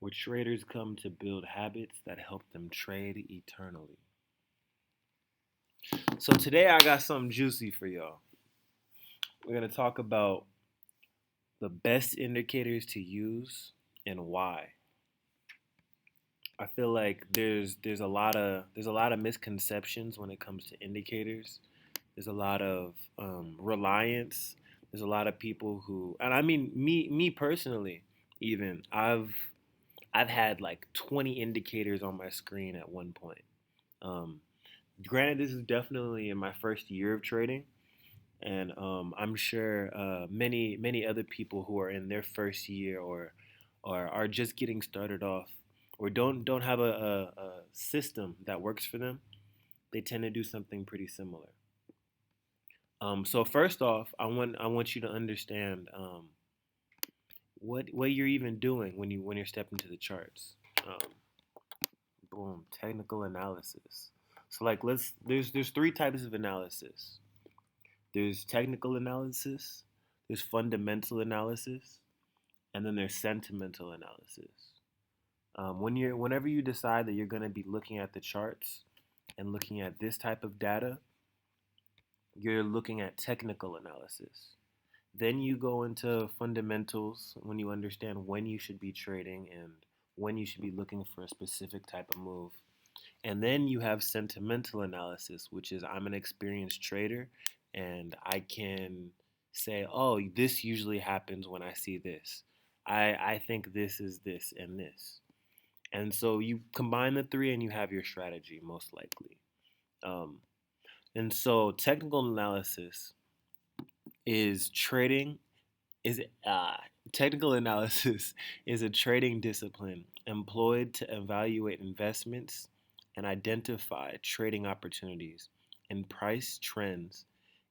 where traders come to build habits that help them trade eternally. So today I got something juicy for y'all. We're going to talk about the best indicators to use and why. I feel like there's a lot of misconceptions when it comes to indicators. There's a lot of reliance. There's a lot of people who, and I mean me personally, even I've had like 20 indicators on my screen at one point. Um, Granted, this is definitely in my first year of trading, and I'm sure many other people who are in their first year or are just getting started off or don't have a system that works for them. They tend to do something pretty similar. So first off, I want you to understand what you're even doing when you're stepping to the charts. Um, Boom, technical analysis. So like there's three types of analysis. There's technical analysis, there's fundamental analysis, and then there's sentimental analysis. Whenever you decide that you're going to be looking at the charts and looking at this type of data, you're looking at technical analysis. Then you go into fundamentals when you understand when you should be trading and when you should be looking for a specific type of move. And then you have sentimental analysis, which is I'm an experienced trader and I can say, oh, this usually happens when I see this. I think this is this and this. And so you combine the three and you have your strategy, most likely. Um, and so technical analysis is trading is technical analysis is a trading discipline employed to evaluate investments and identify trading opportunities and price trends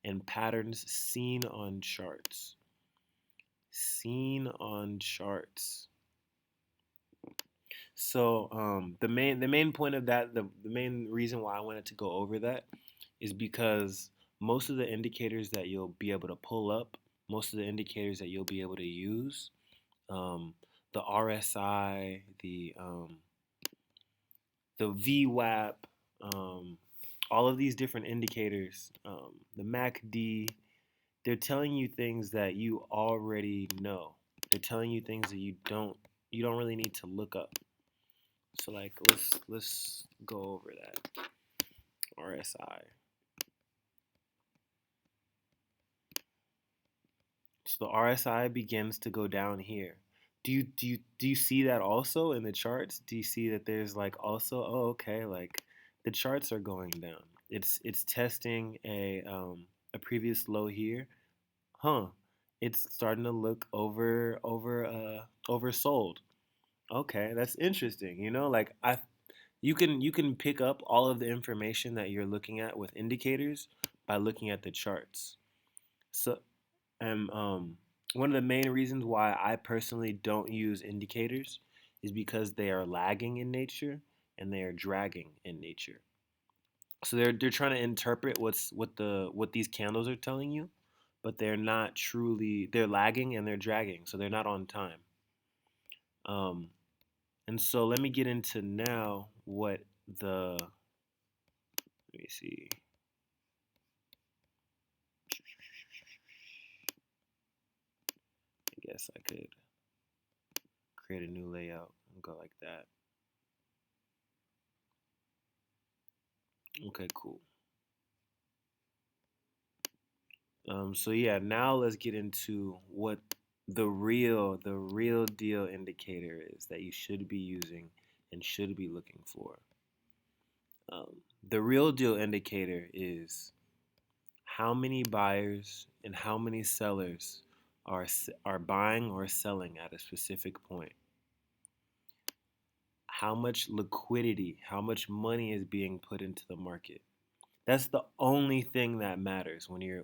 and patterns seen on charts. Seen on charts. So the main point of that, the main reason why I wanted to go over that is because most of the indicators that you'll be able to pull up, most of the indicators that you'll be able to use, um, the RSI, the VWAP, all of these different indicators, the MACD, they're telling you things that you already know. They're telling you things that you don't really need to look up. So like let's go over that. RSI. So the RSI begins to go down here. Do you see that also in the charts? Do you see that there's like also, oh, okay, like the charts are going down. It's testing a previous low here. Huh. It's starting to look oversold. Okay, that's interesting. Like you can pick up all of the information that you're looking at with indicators by looking at the charts. So and one of the main reasons why I personally don't use indicators is because they are lagging in nature and they are dragging in nature. So they're trying to interpret what these candles are telling you, but they're lagging and they're dragging, so they're not on time. Um, and so let me get into now what the let me see. I guess I could create a new layout and go like that. Okay, cool. So yeah, now let's get into what the real deal indicator is that you should be using and should be looking for. The real deal indicator is how many buyers and how many sellers are buying or selling at a specific point. How much liquidity, how much money is being put into the market. That's the only thing that matters when you're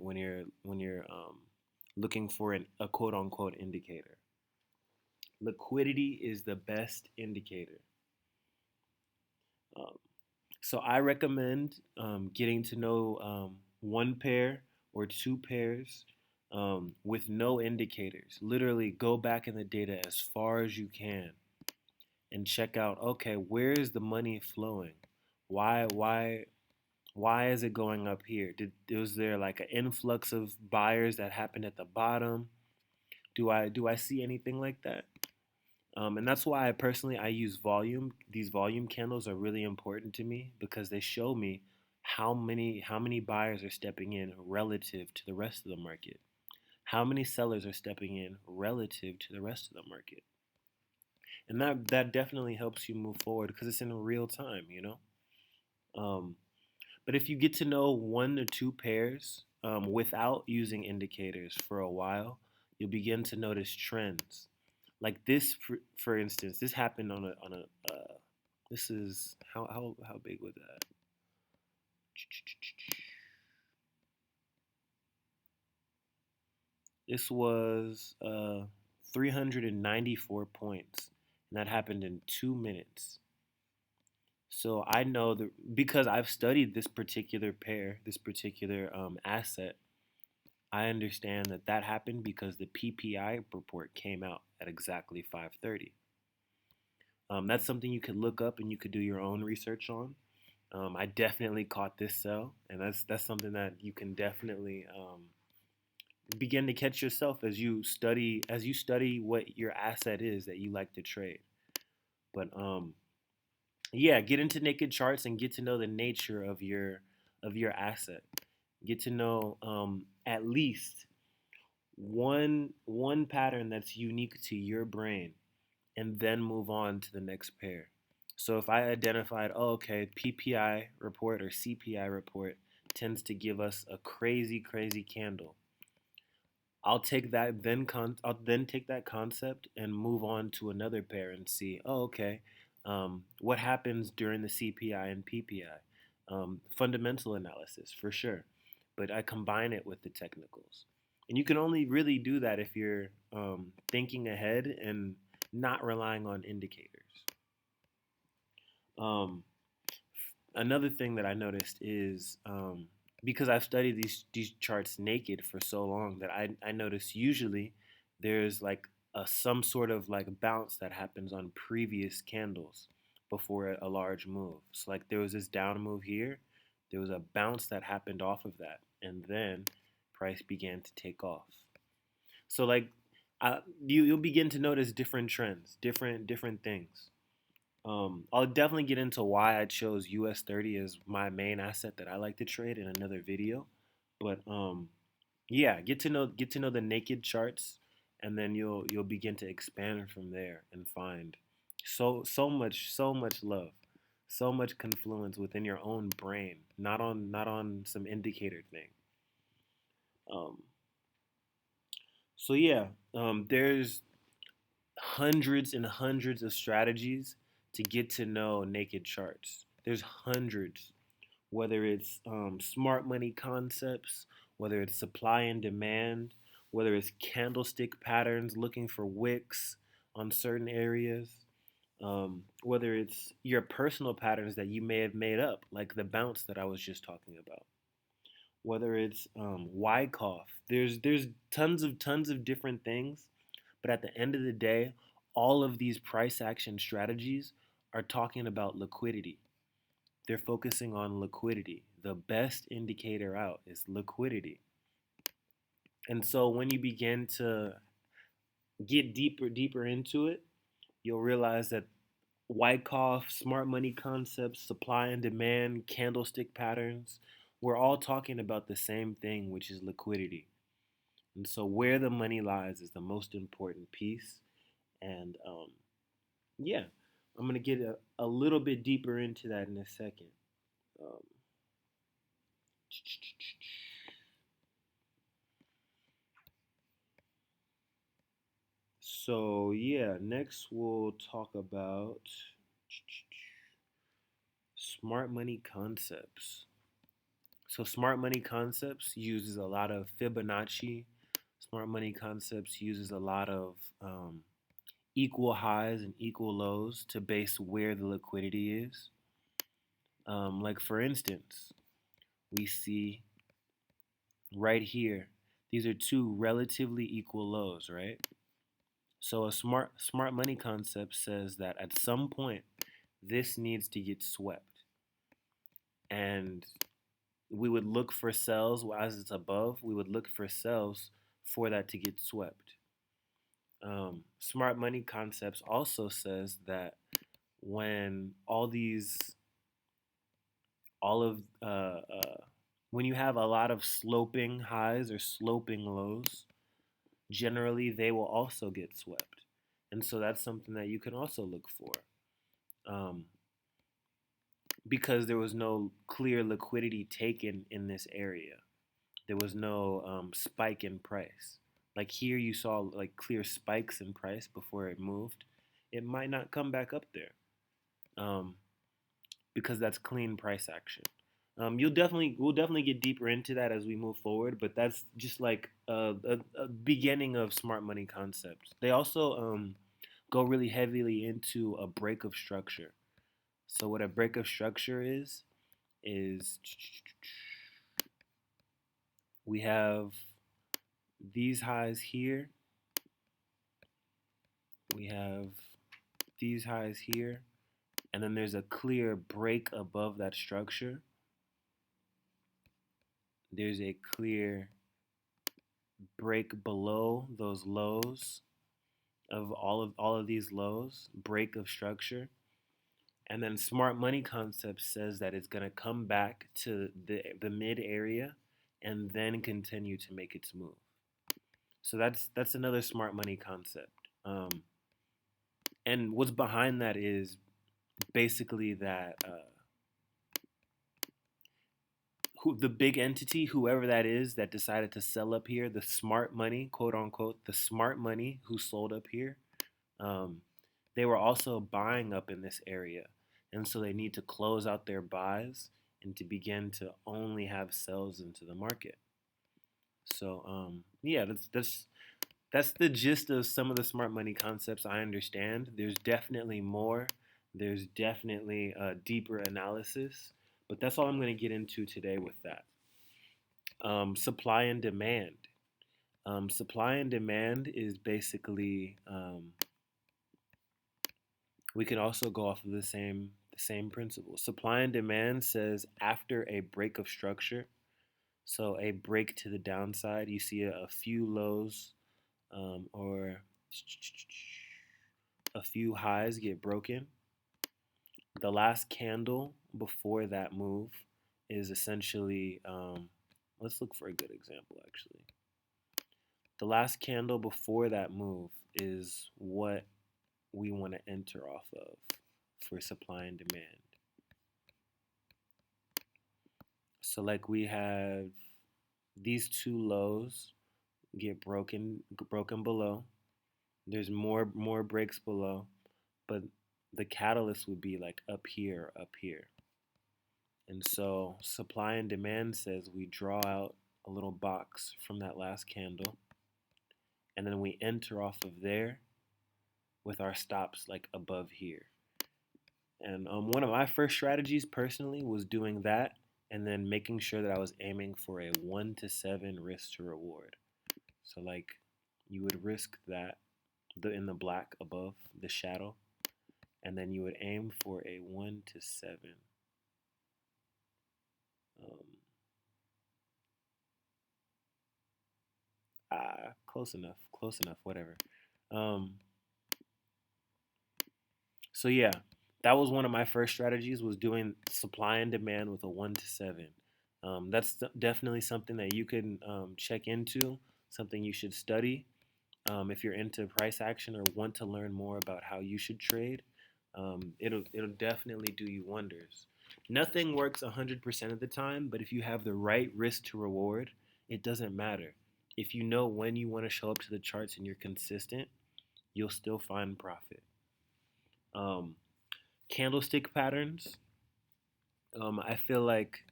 looking for a quote unquote indicator. Liquidity is the best indicator. Um, so I recommend getting to know one pair or two pairs with no indicators. Literally, go back in the data as far as you can and check out, okay, where is the money flowing? Why is it going up here? Was there like an influx of buyers that happened at the bottom? Do I see anything like that? And that's why I use volume. These volume candles are really important to me because they show me how many buyers are stepping in relative to the rest of the market. How many sellers are stepping in relative to the rest of the market. And that definitely helps you move forward because it's in real time. Um, but if you get to know one or two pairs without using indicators for a while, you'll begin to notice trends. Like this, for instance, this happened on a. This is how big was that? This was 394 points, and that happened in 2 minutes. So I know that because I've studied this particular pair, this particular asset, I understand that that happened because the PPI report came out at exactly 5:30. That's something you could look up and you could do your own research on. I definitely caught this sell, and that's something that you can definitely begin to catch yourself as you study what your asset is that you like to trade. But yeah, get into naked charts and get to know the nature of your asset. Get to know at least one pattern that's unique to your brain, and then move on to the next pair. So if I identified, oh, okay, PPI report or CPI report tends to give us a crazy, crazy candle. I'll then take that concept and move on to another pair and see, oh, okay, what happens during the CPI and PPI? Fundamental analysis for sure, but I combine it with the technicals, and you can only really do that if you're thinking ahead and not relying on indicators. Um, Another thing that I noticed is because I've studied these charts naked for so long that I notice usually there's like some sort of like bounce that happens on previous candles before a large move. So like there was this down move here, there was a bounce that happened off of that, and then price began to take off. So like you'll begin to notice different trends, different things. I'll definitely get into why I chose US 30 as my main asset that I like to trade in another video. But yeah, get to know the naked charts, and then you'll begin to expand from there and find so much love, so much confluence within your own brain, not on some indicator thing. Um, so yeah, there's hundreds and hundreds of strategies to get to know naked charts. There's hundreds, whether it's smart money concepts, whether it's supply and demand, whether it's candlestick patterns looking for wicks on certain areas, whether it's your personal patterns that you may have made up, like the bounce that I was just talking about, whether it's Wyckoff. There's tons of different things, but at the end of the day, all of these price action strategies are talking about liquidity. They're focusing on liquidity. The best indicator out is liquidity. And so when you begin to get deeper into it, you'll realize that Wyckoff, smart money concepts, supply and demand, candlestick patterns, we're all talking about the same thing, which is liquidity. And so where the money lies is the most important piece. And yeah, I'm going to get a little bit deeper into that in a second. Um, so yeah, next we'll talk about smart money concepts. So smart money concepts uses a lot of Fibonacci. Smart money concepts uses a lot of equal highs and equal lows to base where the liquidity is. Like for instance, we see right here, these are two relatively equal lows, right? So a smart money concept says that at some point this needs to get swept, and we would look for sells as it's above. We would look for sells for that to get swept. Smart money concepts also says that when all of when you have a lot of sloping highs or sloping lows, generally they will also get swept, and so that's something that you can also look for. Um, because there was no clear liquidity taken in this area. There was no spike in price. Like here, you saw like clear spikes in price before it moved. It might not come back up there um, because that's clean price action. We'll definitely get deeper into that as we move forward, but that's just like a beginning of smart money concepts. They also go really heavily into a break of structure. So what a break of structure is we have these highs here, we have these highs here, and then there's a clear break above that structure. There's a clear break below those lows of all of these lows, break of structure. And then smart money concept says that it's going to come back to the mid area and then continue to make its move. So that's another smart money concept. And what's behind that is basically that the big entity, whoever that is, that decided to sell up here, the smart money, quote unquote, the smart money who sold up here, um, they were also buying up in this area, and so they need to close out their buys and to begin to only have sells into the market. So yeah, that's the gist of some of the smart money concepts I understand. There's definitely more. There's definitely deeper analysis, but that's all I'm going to get into today with that. Supply and demand. Supply and demand is basically we can also go off of the same principle. Supply and demand says after a break of structure, so a break to the downside, you see a few lows or a few highs get broken. The last candle before that move is essentially, let's look for a good example actually. The last candle before that move is what we want to enter off of for supply and demand. So like we have these two lows get broken below. There's more breaks below, but the catalyst would be like up here, up here. And so supply and demand says we draw out a little box from that last candle, and then we enter off of there with our stops like above here. And one of my first strategies personally was doing that and then making sure that I was aiming for a 1 to 7 risk to reward. So like you would risk that in the black above the shadow, and then you would aim for a 1 to 7. Um, close enough, whatever. Um, so yeah, that was one of my first strategies was doing supply and demand with a 1 to 7. That's definitely something that you can check into, something you should study if you're into price action or want to learn more about how you should trade. It'll definitely do you wonders. Nothing works 100% of the time, but if you have the right risk to reward, it doesn't matter. If you know when you want to show up to the charts and you're consistent, you'll still find profit. Um, Candlestick patterns. I feel like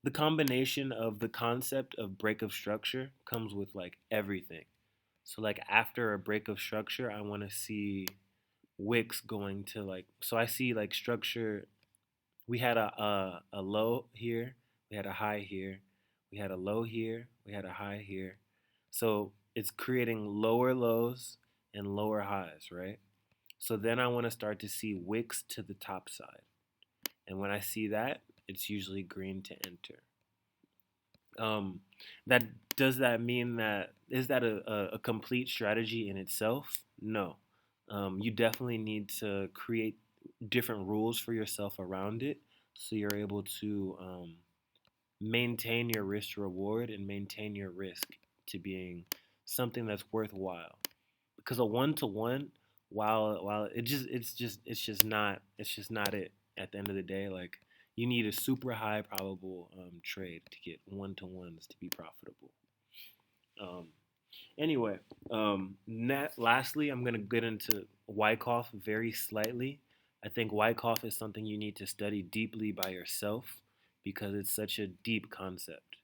the combination of the concept of break of structure comes with like everything. So like after a break of structure, I want to see wicks going to like, so I see like structure. We had a low here, we had a high here, we had a low here, we had a high here. So it's creating lower lows and lower highs, right? So then I want to start to see wicks to the top side. And when I see that, it's usually green to enter. Um, that does that mean that is that a complete strategy in itself? No. You definitely need to create different rules for yourself around it so you're able to maintain your risk reward and maintain your risk to being something that's worthwhile. Because a one to one, while it's just not it at the end of the day. Like you need a super high probable trade to get one to ones to be profitable. Um, anyway, lastly, I'm gonna get into Wyckoff very slightly. I think Wyckoff is something you need to study deeply by yourself because it's such a deep concept.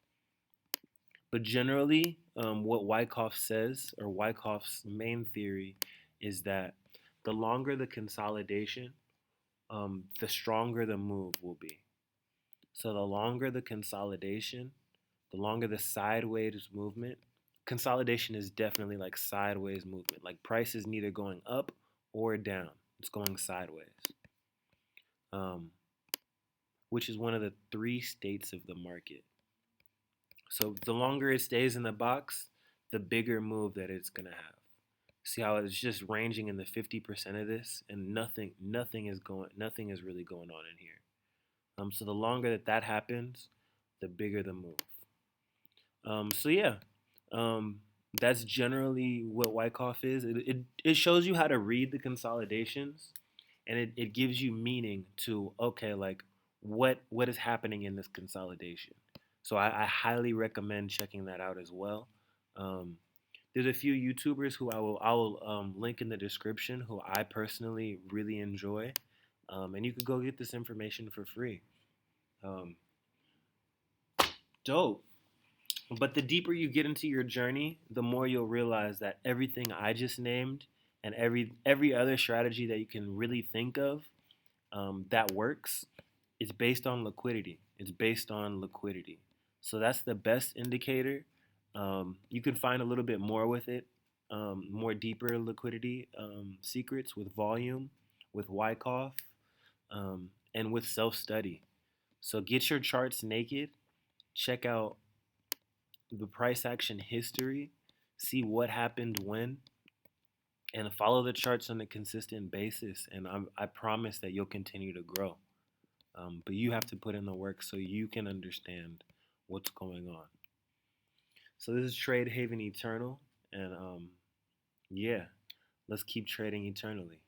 But generally, what Wyckoff says, or Wyckoff's main theory, is that the longer the consolidation, the stronger the move will be. So the longer the consolidation, the longer the sideways movement. Consolidation is definitely like sideways movement. Like price is neither going up or down. It's going sideways, um, which is one of the three states of the market. So the longer it stays in the box, the bigger move that it's gonna have. See how it's just ranging in the 50% of this, and nothing is really going on in here. So the longer that happens, the bigger the move. So yeah, um, that's generally what Wyckoff is. It shows you how to read the consolidations, and it gives you meaning to okay, like what is happening in this consolidation. So I highly recommend checking that out as well. Um, there's a few YouTubers who I will link in the description who I personally really enjoy, and you could go get this information for free. Um, dope. But the deeper you get into your journey, the more you'll realize that everything I just named and every other strategy that you can really think of that works is based on liquidity. It's based on liquidity. So that's the best indicator. You can find a little bit more with it, more deeper liquidity secrets with volume, with Wyckoff, and with self study. So get your charts naked. Check out the price action history, see what happened when, and follow the charts on a consistent basis. And I promise that you'll continue to grow. But you have to put in the work so you can understand what's going on. So this is Trade Haven Eternal, and yeah, let's keep trading eternally.